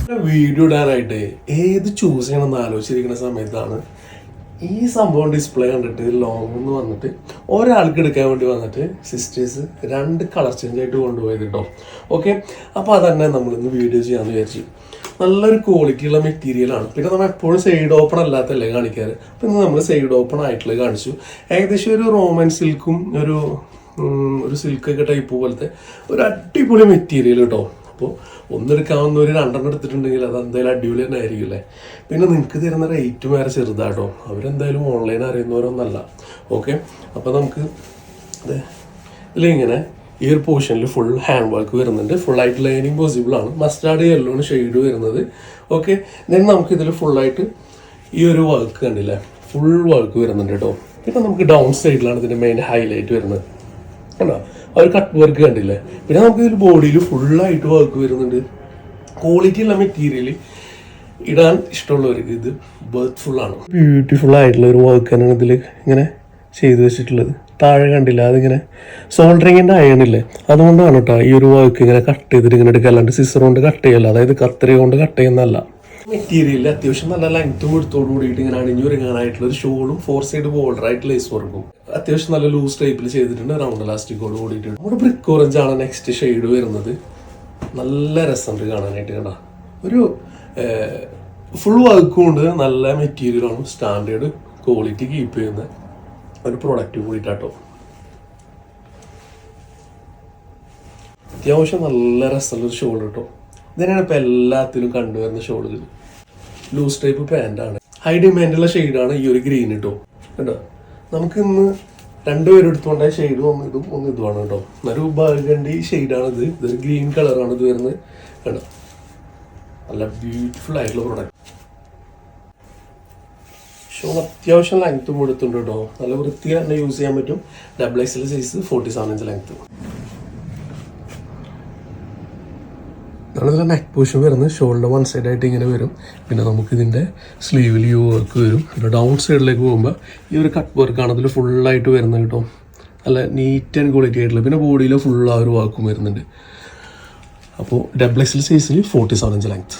Video ഇടാനായിട്ട് ഏത് choose ചെയ്യണമെന്ന് ആലോചിച്ചിരിക്കുന്ന സമയത്താണ് ഈ സംഭവം ഡിസ്പ്ലേ കണ്ടിട്ട് ലോങ് എന്ന് വന്നിട്ട് ഒരാൾക്ക് എടുക്കാൻ വേണ്ടി വന്നിട്ട് സിസ്റ്റേഴ്സ് 2 കളർ ചേഞ്ച് ആയിട്ട് കൊണ്ടുപോയത് കേട്ടോ. ഓക്കെ, അപ്പോൾ അതന്നെ നമ്മളിന്ന് വീഡിയോ ചെയ്യാമെന്ന് വിചാരിച്ചു. നല്ലൊരു ക്വാളിറ്റിയുള്ള മെറ്റീരിയലാണ്. പിന്നെ നമ്മൾ എപ്പോഴും സൈഡ് ഓപ്പൺ അല്ലാത്തല്ലേ കാണിക്കാറ്. അപ്പം ഇന്ന് നമ്മൾ സൈഡ് ഓപ്പൺ ആയിട്ടുള്ളത് കാണിച്ചു. ഏകദേശം ഒരു റോമൻ സിൽക്കും ഒരു സിൽക്കൊക്കെ ടൈപ്പ് പോലത്തെ ഒരു അടിപൊളി മെറ്റീരിയൽ കേട്ടോ. അപ്പോൾ ഒന്നെടുക്കാവുന്ന ഒരു 2 എടുത്തിട്ടുണ്ടെങ്കിൽ അത് എന്തായാലും അടിപൊളി തന്നെ ആയിരിക്കില്ലേ. പിന്നെ നിങ്ങൾക്ക് തരുന്ന റേറ്റും വേറെ ചെറുതാട്ടോ. അവരെന്തായാലും ഓൺലൈൻ അറിയുന്നവരൊന്നല്ല. ഓക്കെ, അപ്പോൾ നമുക്ക് ഇതിലിങ്ങനെ ഈ ഒരു പോർഷനിൽ ഫുൾ ഹാൻഡ് വർക്ക് വരുന്നുണ്ട്. ഫുള്ളായിട്ട് ലൈനിങ് പോസിബിൾ ആണ്. മസ്റ്റാർഡ് യെല്ലോണ് ഷെയ്ഡ് വരുന്നത്. ഓക്കെ, ദെൻ നമുക്കിതിൽ ഫുള്ളായിട്ട് ഈ ഒരു വർക്ക് കണ്ടില്ലേ, ഫുൾ വർക്ക് വരുന്നുണ്ട് കേട്ടോ. പിന്നെ നമുക്ക് ഡൗൺ സൈഡിലാണ് ഇതിൻ്റെ മെയിൻ ഹൈലൈറ്റ് വരുന്നത് കണ്ടോ, ആ ഒരു കട്ട് വർക്ക് കണ്ടില്ലേ. പിന്നെ നമുക്ക് ഇതിൽ ബോഡിയിൽ ഫുള്ളായിട്ട് വർക്ക് വരുന്നുണ്ട്. ക്വാളിറ്റി ഉള്ള മെറ്റീരിയൽ ഇടാൻ ഇഷ്ടമുള്ളവർക്ക് ഇത് ബർത്ത്ഫുൾ ആണ്. ബ്യൂട്ടിഫുൾ ആയിട്ടുള്ള ഒരു വർക്ക് തന്നെയാണ് ഇതിൽ ഇങ്ങനെ ചെയ്തു വെച്ചിട്ടുള്ളത്. താഴെ കണ്ടില്ല, അതിങ്ങനെ സോൾഡറിങ്ങിൻ്റെ അയണില്ലേ, അതുകൊണ്ടാണ് കേട്ടോ ഈ ഒരു വർക്ക് ഇങ്ങനെ കട്ട് ചെയ്തിട്ട് ഇങ്ങനെ എടുക്കുക. അല്ലാണ്ട് സിസർ കൊണ്ട് കട്ട് ചെയ്യല്ല, അതായത് കത്രിക കൊണ്ട് കട്ട് ചെയ്യുന്നതല്ല. മെറ്റീരിയൽ അത്യാവശ്യം നല്ല ലെങ്ത്തും എടുത്തോട് കൂടിയിട്ട് ഇങ്ങനെ അണിഞ്ഞൊരുങ്ങാനായിട്ടുള്ള ഒരു ഷോളും 4 സൈഡ് ബോർഡർ ആയിട്ട് ലേസ് വർക്കും അത്യാവശ്യം നല്ല ലൂസ് ടൈപ്പിൽ ചെയ്തിട്ടുണ്ട്. റൗണ്ട് ഇലാസ്റ്റിക്കോട് കൂടിയിട്ട് നമ്മുടെ ബ്രിക്ക് ഓറഞ്ച് ആണ് നെക്സ്റ്റ് ഷെയ്ഡ് വരുന്നത്. നല്ല രസമുണ്ട് കാണാനായിട്ട് കണ്ട. ഒരു ഫുൾ വർക്കും ഉണ്ട്, നല്ല മെറ്റീരിയലാണ്, സ്റ്റാൻഡേർഡ് ക്വാളിറ്റി കീപ്പ് ചെയ്യുന്ന ഒരു പ്രൊഡക്റ്റ് കൂടിയിട്ടാട്ടോ. അത്യാവശ്യം നല്ല രസമുള്ളൊരു ഷോൾ കേട്ടോ. ഇതിനാണ് ഇപ്പം എല്ലാത്തിലും കണ്ടുവരുന്ന ഷോളുകൾ. ലൂസ് ടൈപ്പ് പാൻ്റാണ്. ഹൈ ഡിമാൻഡുള്ള ഷെയ്ഡാണ് ഈ ഒരു ഗ്രീൻ കേട്ടോ. കേട്ടോ, നമുക്ക് ഇന്ന് 2 പേരും എടുത്തുകൊണ്ടായ ഷെയ്ഡ് ഒന്ന് ഇതുമാണ് കേട്ടോ. ഒരു ബർഗണ്ടി ഷെയ്ഡാണിത്. ഇതൊരു ഗ്രീൻ കളറാണ് ഇത് വരുന്നത്. കേട്ടോ, നല്ല ബ്യൂട്ടിഫുൾ ആയിട്ടുള്ള പ്രൊഡക്റ്റ്. ഷോ അത്യാവശ്യം ലെങ്ത്തും എടുത്തുണ്ട് കേട്ടോ. നല്ല വൃത്തി തന്നെ യൂസ് ചെയ്യാൻ പറ്റും. XXL size 47 inch length. ഇതാണ് നെക്ക് പോർഷൻ വരുന്നത്. ഷോൾഡർ 1 സൈഡ് ആയിട്ട് ഇങ്ങനെ വരും. പിന്നെ നമുക്കിതിൻ്റെ സ്ലീവിൽ യു വർക്ക് വരും. പിന്നെ ഡൗൺ സൈഡിലേക്ക് പോകുമ്പോൾ ഈ ഒരു കട്ട് വർക്കാണ് അതിൽ ഫുള്ളായിട്ട് വരുന്നത് കേട്ടോ. നല്ല നീറ്റ് ആൻഡ് ക്വാളിറ്റി ആയിട്ടുള്ള. പിന്നെ ബോഡിയിൽ ഫുൾ ആ ഒരു വർക്കും വരുന്നുണ്ട്. അപ്പോൾ XXL സൈസിൽ 47 ഇഞ്ച് ലെങ്ത്ത്.